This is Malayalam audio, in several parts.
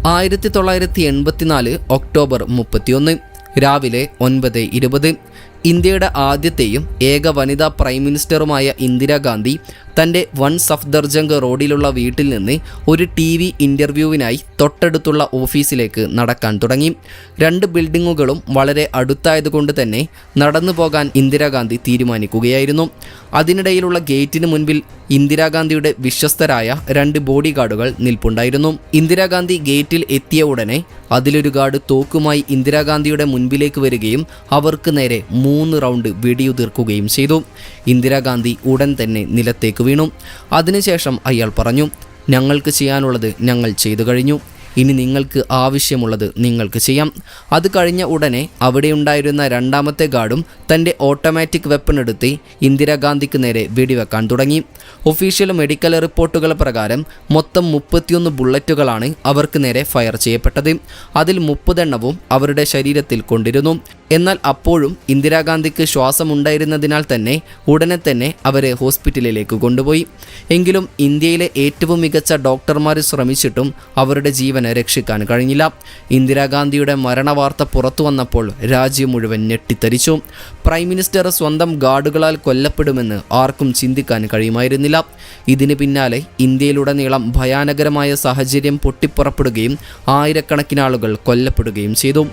1984 ഒക്ടോബർ 31 രാവിലെ 9:20 ഇന്ത്യയുടെ ആദ്യത്തെയും ഏക വനിതാ പ്രൈം മിനിസ്റ്ററുമായ ഇന്ദിരാഗാന്ധി തൻ്റെ വൻ സഫ്ദർജംഗ് റോഡിലുള്ള വീട്ടിൽ നിന്ന് ഒരു TV ഇൻ്റർവ്യൂവിനായി തൊട്ടടുത്തുള്ള ഓഫീസിലേക്ക് നടക്കാൻ തുടങ്ങി. 2 ബിൽഡിങ്ങുകളും വളരെ അടുത്തായതുകൊണ്ട് തന്നെ നടന്നു പോകാൻ ഇന്ദിരാഗാന്ധി തീരുമാനിക്കുകയായിരുന്നു. അതിനിടയിലുള്ള ഗേറ്റിന് മുൻപിൽ ഇന്ദിരാഗാന്ധിയുടെ വിശ്വസ്തരായ 2 ബോഡി ഗാർഡുകൾ നിൽപ്പുണ്ടായിരുന്നു. ഇന്ദിരാഗാന്ധി ഗേറ്റിൽ എത്തിയ ഉടനെ അതിലൊരു ഗാർഡ് തോക്കുമായി ഇന്ദിരാഗാന്ധിയുടെ മുൻപിലേക്ക് വരികയും അവർക്ക് നേരെ 3 റൗണ്ട് വെടിയുതിർക്കുകയും ചെയ്തു. ഇന്ദിരാഗാന്ധി ഉടൻ തന്നെ നിലത്തേക്ക് വീണു. അതിനുശേഷം അയാൾ പറഞ്ഞു, ഞങ്ങൾക്ക് ചെയ്യാനുള്ളത് ഞങ്ങൾ ചെയ്തു കഴിഞ്ഞു, ഇനി നിങ്ങൾക്ക് ആവശ്യമുള്ളത് നിങ്ങൾക്ക് ചെയ്യാം. അത് കഴിഞ്ഞ ഉടനെ അവിടെയുണ്ടായിരുന്ന 2ാമത്തെ ഗാർഡും തൻ്റെ ഓട്ടോമാറ്റിക് വെപ്പൺ എടുത്ത് ഇന്ദിരാഗാന്ധിക്ക് നേരെ വെടിവെക്കാൻ തുടങ്ങി. ഒഫീഷ്യൽ മെഡിക്കൽ റിപ്പോർട്ടുകൾ പ്രകാരം മൊത്തം 31 ബുള്ളറ്റുകളാണ് അവർക്ക് നേരെ ഫയർ ചെയ്യപ്പെട്ടത്. അതിൽ 30 എണ്ണവും അവരുടെ ശരീരത്തിൽ കൊണ്ടിരുന്നു. എന്നാൽ അപ്പോഴും ഇന്ദിരാഗാന്ധിക്ക് ശ്വാസമുണ്ടായിരുന്നതിനാൽ തന്നെ ഉടനെ തന്നെ അവരെ ഹോസ്പിറ്റലിലേക്ക് കൊണ്ടുപോയി. എങ്കിലും ഇന്ത്യയിലെ ഏറ്റവും മികച്ച ഡോക്ടർമാർ ശ്രമിച്ചിട്ടും അവരുടെ ജീവൻ രക്ഷിക്കാൻ കഴിഞ്ഞില്ല. ഇന്ദിരാഗാന്ധിയുടെ മരണവാർത്ത പുറത്തു വന്നപ്പോൾ രാജ്യം മുഴുവൻ ഞെട്ടിത്തരിച്ചു. പ്രൈം മിനിസ്റ്റർ സ്വന്തം ഗാർഡുകളാൽ കൊല്ലപ്പെടുമെന്ന് ആർക്കും ചിന്തിക്കാൻ കഴിയുമായിരുന്നില്ല. ഇതിന് പിന്നാലെ ഇന്ത്യയിലുടനീളം ഭയാനകരമായ സാഹചര്യം പൊട്ടിപ്പുറപ്പെടുകയും ആയിരക്കണക്കിന് ആളുകൾ കൊല്ലപ്പെടുകയും ചെയ്തു.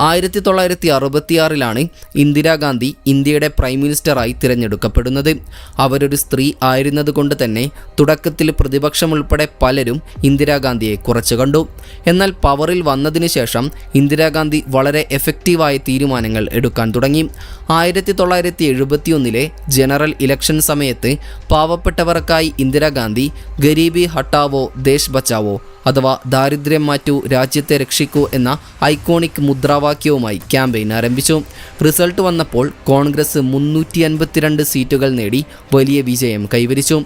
1966 ഇന്ദിരാഗാന്ധി ഇന്ത്യയുടെ പ്രൈം മിനിസ്റ്ററായി തിരഞ്ഞെടുക്കപ്പെടുന്നത്. അവരൊരു സ്ത്രീ ആയിരുന്നതുകൊണ്ട് തന്നെ തുടക്കത്തിൽ പ്രതിപക്ഷം ഉൾപ്പെടെ പലരും ഇന്ദിരാഗാന്ധിയെ കുറച്ചു കണ്ടു. എന്നാൽ പവറിൽ വന്നതിന് ശേഷം ഇന്ദിരാഗാന്ധി വളരെ എഫക്റ്റീവായ തീരുമാനങ്ങൾ എടുക്കാൻ തുടങ്ങി. 1971 ജനറൽ ഇലക്ഷൻ സമയത്ത് പാവപ്പെട്ടവർക്കായി ഇന്ദിരാഗാന്ധി ഗരീബി ഹട്ടാവോ ദേശ് ബച്ചാവോ അഥവാ ദാരിദ്ര്യം മാറ്റൂ രാജ്യത്തെ രക്ഷിക്കൂ എന്ന ഐക്കോണിക് മുദ്രാവാക്യവുമായി ക്യാമ്പയിൻ ആരംഭിച്ചു. റിസൾട്ട് വന്നപ്പോൾ കോൺഗ്രസ് 352 സീറ്റുകൾ നേടി വലിയ വിജയം കൈവരിച്ചു.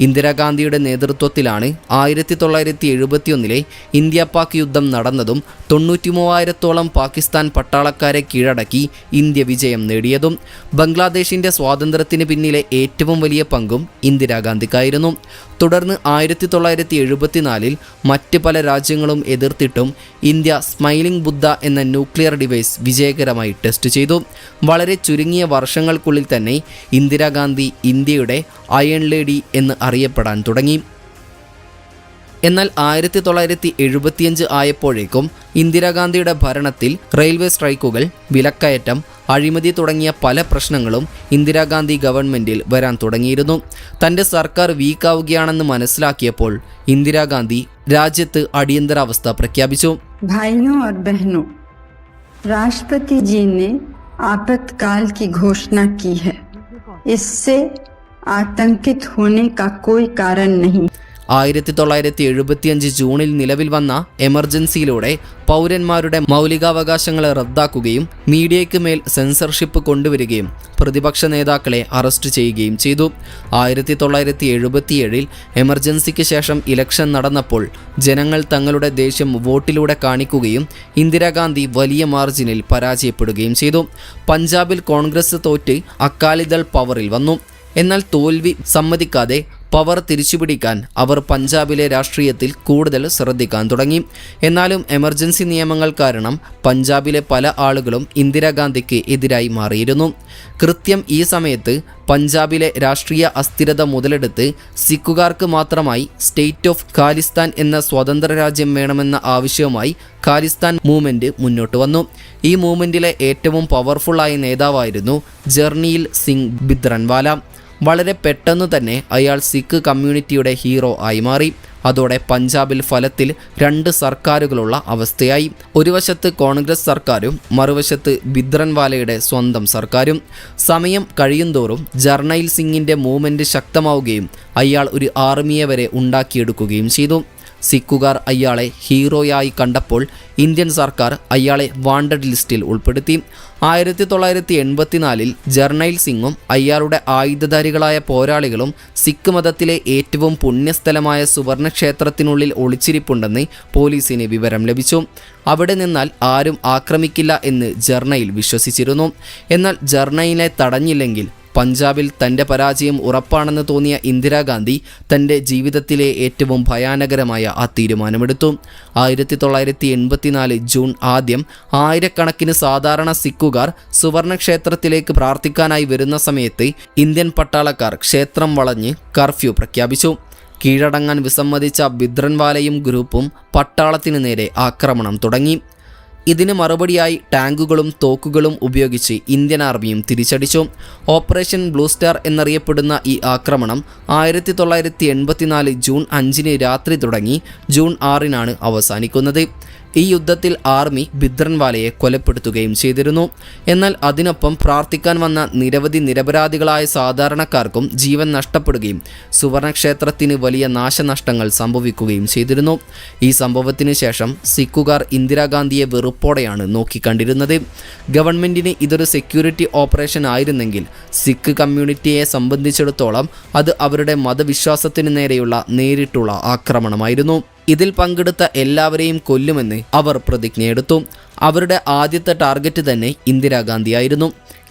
ഇന്ദിരാഗാന്ധിയുടെ നേതൃത്വത്തിലാണ് 1971 ഇന്ത്യ പാക് യുദ്ധം നടന്നതും 93,000-ഓളം പാകിസ്ഥാൻ പട്ടാളക്കാരെ കീഴടക്കി ഇന്ത്യ വിജയം നേടിയതും. ബംഗ്ലാദേശിൻ്റെ സ്വാതന്ത്ര്യത്തിന് പിന്നിലെ ഏറ്റവും വലിയ പങ്കും ഇന്ദിരാഗാന്ധിക്കായിരുന്നു. തുടർന്ന് 1974 മറ്റ് പല രാജ്യങ്ങളും എതിർത്തിട്ടും ഇന്ത്യ സ്മൈലിംഗ് ബുദ്ധ എന്ന ന്യൂക്ലിയർ ഡിവൈസ് വിജയകരമായി ടെസ്റ്റ് ചെയ്തു. വളരെ ചുരുങ്ങിയ വർഷങ്ങൾക്കുള്ളിൽ തന്നെ ഇന്ദിരാഗാന്ധി ഇന്ത്യയുടെ അയൺ ലേഡി എന്ന് അറിയപ്പെടാൻ തുടങ്ങി. എന്നാൽ 1975 ആയപ്പോഴേക്കും ഇന്ദിരാഗാന്ധിയുടെ ഭരണത്തിൽ റെയിൽവേ സ്ട്രൈക്കുകൾ, വിലക്കയറ്റം, അഴിമതി തുടങ്ങിയ പല പ്രശ്നങ്ങളും ഇന്ദിരാഗാന്ധി ഗവൺമെൻറ്റിൽ വരാൻ തുടങ്ങിയിരുന്നു. തൻ്റെ സർക്കാർ വീക്കാവുകയാണെന്ന് മനസ്സിലാക്കിയപ്പോൾ ഇന്ദിരാഗാന്ധി രാജ്യത്ത് അടിയന്തരാവസ്ഥ പ്രഖ്യാപിച്ചു. भाइयों और बहनों, राष्ट्रपति जी ने आपातकाल की घोषणा की है. इससे आतंकित होने का कोई कारण नहीं. 1975 ജൂണിൽ നിലവിൽ വന്ന എമർജൻസിയിലൂടെ പൗരന്മാരുടെ മൗലികാവകാശങ്ങളെ റദ്ദാക്കുകയും മീഡിയയ്ക്ക് മേൽ സെൻസർഷിപ്പ് കൊണ്ടുവരികയും പ്രതിപക്ഷ നേതാക്കളെ അറസ്റ്റ് ചെയ്യുകയും ചെയ്തു. 1977 എമർജൻസിക്ക് ശേഷം ഇലക്ഷൻ നടന്നപ്പോൾ ജനങ്ങൾ തങ്ങളുടെ ദേഷ്യം വോട്ടിലൂടെ കാണിക്കുകയും ഇന്ദിരാഗാന്ധി വലിയ മാർജിനിൽ പരാജയപ്പെടുകയും ചെയ്തു. പഞ്ചാബിൽ കോൺഗ്രസ് തോറ്റ് അകാലിദൾ പവറിൽ വന്നു. എന്നാൽ തോൽവി സമ്മതിക്കാതെ പവർ തിരിച്ചുപിടിക്കാൻ അവർ പഞ്ചാബിലെ രാഷ്ട്രീയത്തിൽ കൂടുതൽ ശ്രദ്ധിക്കാൻ തുടങ്ങി. എന്നാലും എമർജൻസി നിയമങ്ങൾ കാരണം പഞ്ചാബിലെ പല ആളുകളും ഇന്ദിരാഗാന്ധിക്ക് എതിരായി മാറിയിരുന്നു. കൃത്യം ഈ സമയത്ത് പഞ്ചാബിലെ രാഷ്ട്രീയ അസ്ഥിരത മുതലെടുത്ത് സിഖുകാർക്ക് മാത്രമായി സ്റ്റേറ്റ് ഓഫ് ഖാലിസ്ഥാൻ എന്ന സ്വതന്ത്ര രാജ്യം വേണമെന്ന ആവശ്യവുമായി ഖാലിസ്ഥാൻ മൂവ്മെൻറ്റ് മുന്നോട്ട് വന്നു. ഈ മൂവ്മെൻറ്റിലെ ഏറ്റവും പവർഫുള്ളായ നേതാവായിരുന്നു ജർണീൽ സിംഗ് ഭിന്ദ്രൻവാല. വളരെ പെട്ടെന്ന് തന്നെ അയാൾ സിഖ് കമ്മ്യൂണിറ്റിയുടെ ഹീറോ ആയി മാറി. അതോടെ പഞ്ചാബിൽ ഫലത്തിൽ 2 സർക്കാരുകളുള്ള അവസ്ഥയായി. ഒരു വശത്ത് കോൺഗ്രസ് സർക്കാരും മറുവശത്ത് ഭിന്ദ്രൻവാലയുടെ സ്വന്തം സർക്കാരും. സമയം കഴിയുന്തോറും ജർണൈൽ സിംഗിൻ്റെ മൂവ്മെൻറ്റ് ശക്തമാവുകയും അയാൾ ഒരു ആർമിയെ വരെ ഉണ്ടാക്കിയെടുക്കുകയും ചെയ്തു. സിഖുകാർ അയാളെ ഹീറോയായി കണ്ടപ്പോൾ ഇന്ത്യൻ സർക്കാർ അയാളെ വാണ്ടഡ് ലിസ്റ്റിൽ ഉൾപ്പെടുത്തി. 1984 ജർണൈൽ സിംഗും അയാളുടെ ആയുധധാരികളായ പോരാളികളും സിഖ് മതത്തിലെ ഏറ്റവും പുണ്യസ്ഥലമായ സുവർണക്ഷേത്രത്തിനുള്ളിൽ ഒളിച്ചിരിപ്പുണ്ടെന്ന് പോലീസിന് വിവരം ലഭിച്ചു. അവിടെ നിന്നാൽ ആരും ആക്രമിക്കില്ല എന്ന് ജർണൈൽ വിശ്വസിച്ചിരുന്നു. എന്നാൽ ജർണൈലിനെ തടഞ്ഞില്ലെങ്കിൽ പഞ്ചാബിൽ തൻ്റെ പരാജയം ഉറപ്പാണെന്ന് തോന്നിയ ഇന്ദിരാഗാന്ധി തൻ്റെ ജീവിതത്തിലെ ഏറ്റവും ഭയാനകരമായ ആ തീരുമാനമെടുത്തു. 1984 ജൂൺ ആദ്യം ആയിരക്കണക്കിന് സാധാരണ സിഖുകാർ സുവർണക്ഷേത്രത്തിലേക്ക് പ്രാർത്ഥിക്കാനായി വരുന്ന സമയത്ത് ഇന്ത്യൻ പട്ടാളക്കാർ ക്ഷേത്രം വളഞ്ഞ് കർഫ്യൂ പ്രഖ്യാപിച്ചു. കീഴടങ്ങാൻ വിസമ്മതിച്ച ഭിന്ദ്രൻവാലയും ഗ്രൂപ്പും പട്ടാളത്തിന് നേരെ ആക്രമണം തുടങ്ങി. ഇതിന് മറുപടിയായി ടാങ്കുകളും തോക്കുകളും ഉപയോഗിച്ച് ഇന്ത്യൻ ആർമിയും തിരിച്ചടിച്ചു. ഓപ്പറേഷൻ ബ്ലൂ സ്റ്റാർ എന്നറിയപ്പെടുന്ന ഈ ആക്രമണം 1984 ജൂൺ 5 രാത്രി തുടങ്ങി ജൂൺ 6 അവസാനിക്കുന്നത്. ഈ യുദ്ധത്തിൽ ആർമി ഭിന്ദ്രൻവാലയെ കൊലപ്പെടുത്തുകയും ചെയ്തിരുന്നു. എന്നാൽ അതിനൊപ്പം പ്രാർത്ഥിക്കാൻ വന്ന നിരവധി നിരപരാധികളായ സാധാരണക്കാർക്കും ജീവൻ നഷ്ടപ്പെടുകയും സുവർണക്ഷേത്രത്തിന് വലിയ നാശനഷ്ടങ്ങൾ സംഭവിക്കുകയും ചെയ്തിരുന്നു. ഈ സംഭവത്തിന് ശേഷം സിഖുകാർ ഇന്ദിരാഗാന്ധിയെ വെറുപ്പോടെയാണ് നോക്കിക്കണ്ടിരുന്നത്. ഗവൺമെൻറ്റിന് ഇതൊരു സെക്യൂരിറ്റി ഓപ്പറേഷൻ ആയിരുന്നെങ്കിൽ സിഖ് കമ്മ്യൂണിറ്റിയെ സംബന്ധിച്ചിടത്തോളം അത് അവരുടെ മതവിശ്വാസത്തിന് നേരെയുള്ള നേരിട്ടുള്ള ആക്രമണമായിരുന്നു. ഇതിൽ പങ്കെടുത്ത എല്ലാവരെയും കൊല്ലുമെന്ന് അവർ പ്രതിജ്ഞയെടുത്തു. അവരുടെ ആദ്യത്തെ ടാർഗറ്റ് തന്നെ ഇന്ദിരാഗാന്ധിയായിരുന്നു.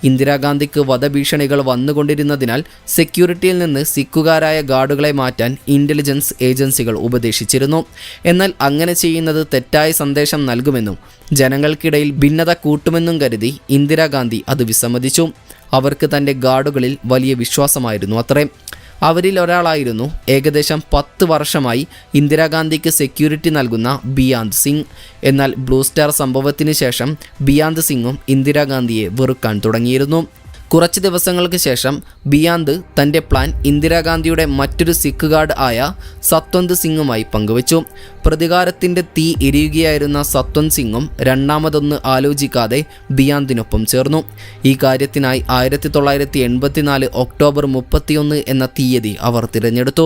ഇന്ദിരാഗാന്ധിക്ക് വധഭീഷണികൾ വന്നുകൊണ്ടിരുന്നതിനാൽ സെക്യൂരിറ്റിയിൽ നിന്ന് സിഖുകാരായ ഗാർഡുകളെ മാറ്റാൻ ഇൻ്റലിജൻസ് ഏജൻസികൾ ഉപദേശിച്ചിരുന്നു. എന്നാൽ അങ്ങനെ ചെയ്യുന്നത് തെറ്റായ സന്ദേശം നൽകുമെന്നും ജനങ്ങൾക്കിടയിൽ ഭിന്നത കൂട്ടുമെന്നും കരുതി ഇന്ദിരാഗാന്ധി അത് വിസമ്മതിച്ചു. അവർക്ക് തൻ്റെ ഗാർഡുകളിൽ വലിയ വിശ്വാസമായിരുന്നു അത്രേ. അവരിൽ ഒരാളായിരുന്നു ഏകദേശം 10 വർഷമായി ഇന്ദിരാഗാന്ധിക്ക് സെക്യൂരിറ്റി നൽകുന്ന ബിയാന്ത് സിംഗ്. എന്നാൽ ബ്ലൂ സ്റ്റാർ സംഭവത്തിന് ശേഷം ബിയാന്ത് സിംഗും ഇന്ദിരാഗാന്ധിയെ വെറുക്കാൻ തുടങ്ങിയിരുന്നു. കുറച്ച് ദിവസങ്ങൾക്ക് ശേഷം ബിയാന്ത് തൻ്റെ പ്ലാൻ ഇന്ദിരാഗാന്ധിയുടെ മറ്റൊരു സിഖ് ഗാർഡ് ആയ സത്വന്ത് സിംഗുമായി പങ്കുവച്ചു. പ്രതികാരത്തിൻ്റെ തീ എരിയുകയായിരുന്ന സത്വന്ത് സിംഗും രണ്ടാമതൊന്ന് ആലോചിക്കാതെ ബിയാന്തിനൊപ്പം ചേർന്നു. ഈ കാര്യത്തിനായി 1984 ഒക്ടോബർ 31 എന്ന തീയതി അവർ തിരഞ്ഞെടുത്തു.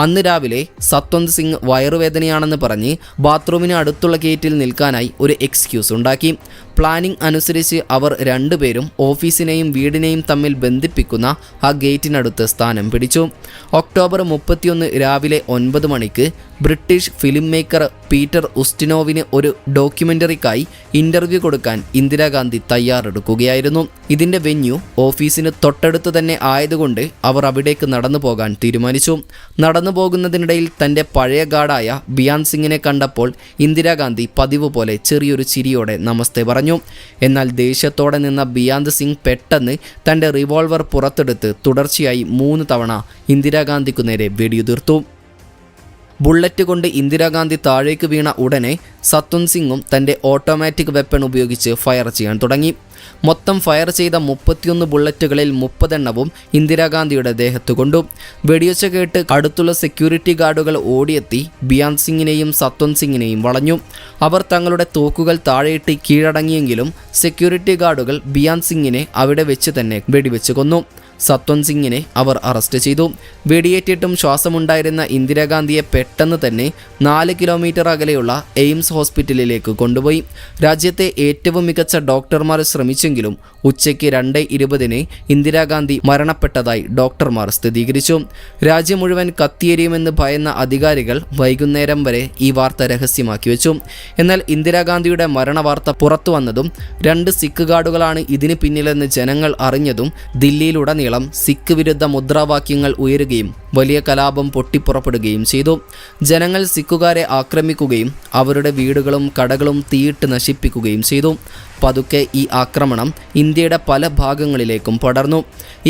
അന്ന് രാവിലെ സത്വന്ത് സിംഗ് വയറുവേദനയാണെന്ന് പറഞ്ഞ് ബാത്റൂമിന് അടുത്തുള്ള ഗേറ്റിൽ നിൽക്കാനായി ഒരു എക്സ്ക്യൂസ് ഉണ്ടാക്കി. പ്ലാനിംഗ് അനുസരിച്ച് അവർ രണ്ടുപേരും ഓഫീസിനെയും വീടിനെയും തമ്മിൽ ബന്ധിപ്പിക്കുന്ന ആ ഗേറ്റിനടുത്ത് സ്ഥാനം പിടിച്ചു. ഒക്ടോബർ 31 രാവിലെ 9 മണിക്ക് ബ്രിട്ടീഷ് ഫിലിം മേക്കർ പീറ്റർ ഉസ്റ്റിനോവിന് ഒരു ഡോക്യുമെൻ്ററിക്കായി ഇൻ്റർവ്യൂ കൊടുക്കാൻ ഇന്ദിരാഗാന്ധി തയ്യാറെടുക്കുകയായിരുന്നു. ഇതിൻ്റെ വെന്യൂ ഓഫീസിന് തൊട്ടടുത്ത് തന്നെ ആയതുകൊണ്ട് അവർ അവിടേക്ക് നടന്നു പോകാൻ തീരുമാനിച്ചു. നടന്നു പോകുന്നതിനിടയിൽ തൻ്റെ പഴയ ഗാർഡായ ബിയാന്ത് സിംഗിനെ കണ്ടപ്പോൾ ഇന്ദിരാഗാന്ധി പതിവ് പോലെ ചെറിയൊരു ചിരിയോടെ നമസ്തേ പറഞ്ഞു. എന്നാൽ ദേഷ്യത്തോടെ നിന്ന ബിയാന്ത് സിംഗ് പെട്ടെന്ന് തൻ്റെ റിവോൾവർ പുറത്തെടുത്ത് തുടർച്ചയായി 3 തവണ ഇന്ദിരാഗാന്ധിക്കു നേരെ വെടിയുതിർത്തു. ബുള്ളറ്റ് കൊണ്ട് ഇന്ദിരാഗാന്ധി താഴേക്ക് വീണ ഉടനെ സത്വന്ത് സിംഗും തൻ്റെ ഓട്ടോമാറ്റിക് വെപ്പൺ ഉപയോഗിച്ച് ഫയർ ചെയ്യാൻ തുടങ്ങി. മൊത്തം ഫയർ ചെയ്ത 31 ബുള്ളറ്റുകളിൽ 30 എണ്ണവും ഇന്ദിരാഗാന്ധിയുടെ ദേഹത്ത് കൊണ്ടു. വെടിയൊച്ച കേട്ട് അടുത്തുള്ള സെക്യൂരിറ്റി ഗാർഡുകൾ ഓടിയെത്തി ബിയാന്ത് സിംഗിനെയും സത്വന്ത് സിംഗിനെയും വളഞ്ഞു. അവർ തങ്ങളുടെ തോക്കുകൾ താഴെയിട്ട് കീഴടങ്ങിയെങ്കിലും സെക്യൂരിറ്റി ഗാർഡുകൾ ബിയാന്ത് സിംഗിനെ അവിടെ വെച്ച് തന്നെ വെടിവെച്ച് കൊന്നു. സത്വന്ത് സിംഗിനെ അവർ അറസ്റ്റ് ചെയ്തു. വെടിയേറ്റിട്ടും ശ്വാസമുണ്ടായിരുന്ന ഇന്ദിരാഗാന്ധിയെ പെട്ടെന്ന് തന്നെ 4 കിലോമീറ്റർ അകലെയുള്ള എയിംസ് ഹോസ്പിറ്റലിലേക്ക് കൊണ്ടുപോയി. രാജ്യത്തെ ഏറ്റവും മികച്ച ഡോക്ടർമാർ ശ്രമിച്ചെങ്കിലും ഉച്ചയ്ക്ക് 2:20 ഇന്ദിരാഗാന്ധി മരണപ്പെട്ടതായി ഡോക്ടർമാർ സ്ഥിരീകരിച്ചു. രാജ്യം മുഴുവൻ കത്തിയെരിയുമെന്ന് ഭയന്ന അധികാരികൾ വൈകുന്നേരം വരെ ഈ വാർത്ത രഹസ്യമാക്കി വെച്ചു. എന്നാൽ ഇന്ദിരാഗാന്ധിയുടെ മരണവാർത്ത പുറത്തു വന്നതും 2 സിഖ് ഗാർഡുകളാണ് ഇതിന് പിന്നിലെന്ന് ജനങ്ങൾ അറിഞ്ഞതും ദില്ലിയിലുടനീളം സിഖ് വിരുദ്ധ മുദ്രാവാക്യങ്ങൾ ഉയരുകയും വലിയ കലാപം പൊട്ടിപ്പുറപ്പെടുകയും ചെയ്തു. ജനങ്ങൾ സിഖുകാരെ ആക്രമിക്കുകയും അവരുടെ വീടുകളും കടകളും തീയിട്ട് നശിപ്പിക്കുകയും ചെയ്തു. പതുക്കെ ഈ ആക്രമണം ഇന്ത്യയുടെ പല ഭാഗങ്ങളിലേക്കും പടർന്നു.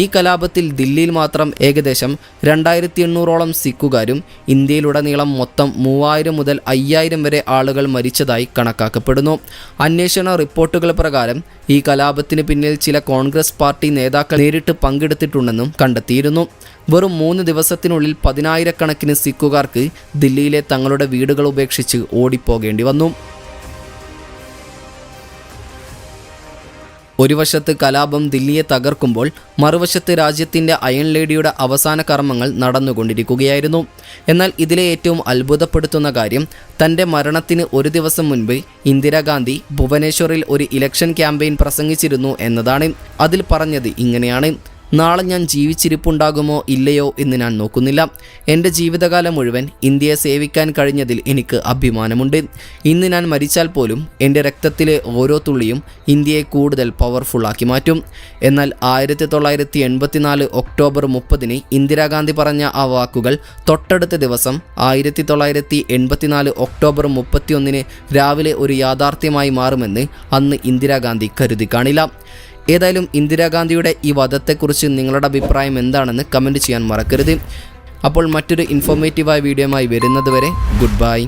ഈ കലാപത്തിൽ ദില്ലിയിൽ മാത്രം ഏകദേശം 2800ഓളം സിഖുകാരും ഇന്ത്യയിലുടനീളം മൊത്തം 3000 മുതൽ 5000 വരെ ആളുകൾ മരിച്ചതായി കണക്കാക്കപ്പെടുന്നു. അന്വേഷണ റിപ്പോർട്ടുകൾ പ്രകാരം ഈ കലാപത്തിന് പിന്നിൽ ചില കോൺഗ്രസ് പാർട്ടി നേതാക്കൾ നേരിട്ട് പങ്കെടുത്തിട്ടുണ്ടെന്നും കണ്ടെത്തിയിരുന്നു. വെറും 3 ദിവസത്തിനുള്ളിൽ 10,000-കണക്കിന് സിഖുകാർക്ക് ദില്ലിയിലെ തങ്ങളുടെ വീടുകൾ ഉപേക്ഷിച്ച് ഓടിപ്പോകേണ്ടി വന്നു. ഒരു വശത്ത് കലാപം ദില്ലിയെ തകർക്കുമ്പോൾ മറുവശത്ത് രാജ്യത്തിൻ്റെ അയൺ ലേഡിയുടെ അവസാന കർമ്മങ്ങൾ നടന്നുകൊണ്ടിരിക്കുകയായിരുന്നു. എന്നാൽ ഇതിലെ ഏറ്റവും അത്ഭുതപ്പെടുത്തുന്ന കാര്യം തൻ്റെ മരണത്തിന് ഒരു ദിവസം മുൻപ് ഇന്ദിരാഗാന്ധി ഭുവനേശ്വറിൽ ഒരു ഇലക്ഷൻ ക്യാമ്പയിൻ പ്രസംഗിച്ചിരുന്നു എന്നതാണ്. അതിൽ പറഞ്ഞത് ഇങ്ങനെയാണ്: നാളെ ഞാൻ ജീവിച്ചിരിപ്പുണ്ടാകുമോ ഇല്ലയോ എന്ന് ഞാൻ നോക്കുന്നില്ല. എൻ്റെ ജീവിതകാലം മുഴുവൻ ഇന്ത്യയെ സേവിക്കാൻ കഴിഞ്ഞതിൽ എനിക്ക് അഭിമാനമുണ്ട്. ഇന്ന് ഞാൻ മരിച്ചാൽ പോലും എൻ്റെ രക്തത്തിലെ ഓരോ തുള്ളിയും ഇന്ത്യയെ കൂടുതൽ പവർഫുള്ളാക്കി മാറ്റും. എന്നാൽ 1984 ഒക്ടോബർ 30 ഇന്ദിരാഗാന്ധി പറഞ്ഞ ആ വാക്കുകൾ തൊട്ടടുത്ത ദിവസം 1984 ഒക്ടോബർ 31 രാവിലെ ഒരു യാഥാർത്ഥ്യമായി മാറുമെന്ന് അന്ന് ഇന്ദിരാഗാന്ധി കരുതി കാണില്ല. ഏതായാലും ഇന്ദിരാഗാന്ധിയുടെ ഈ വധത്തെക്കുറിച്ച് നിങ്ങളുടെ അഭിപ്രായം എന്താണെന്ന് കമൻറ്റ് ചെയ്യാൻ മറക്കരുത്. അപ്പോൾ മറ്റൊരു ഇൻഫോർമേറ്റീവായ വീഡിയോയുമായി വരുന്നത് വരെ ഗുഡ് ബൈ.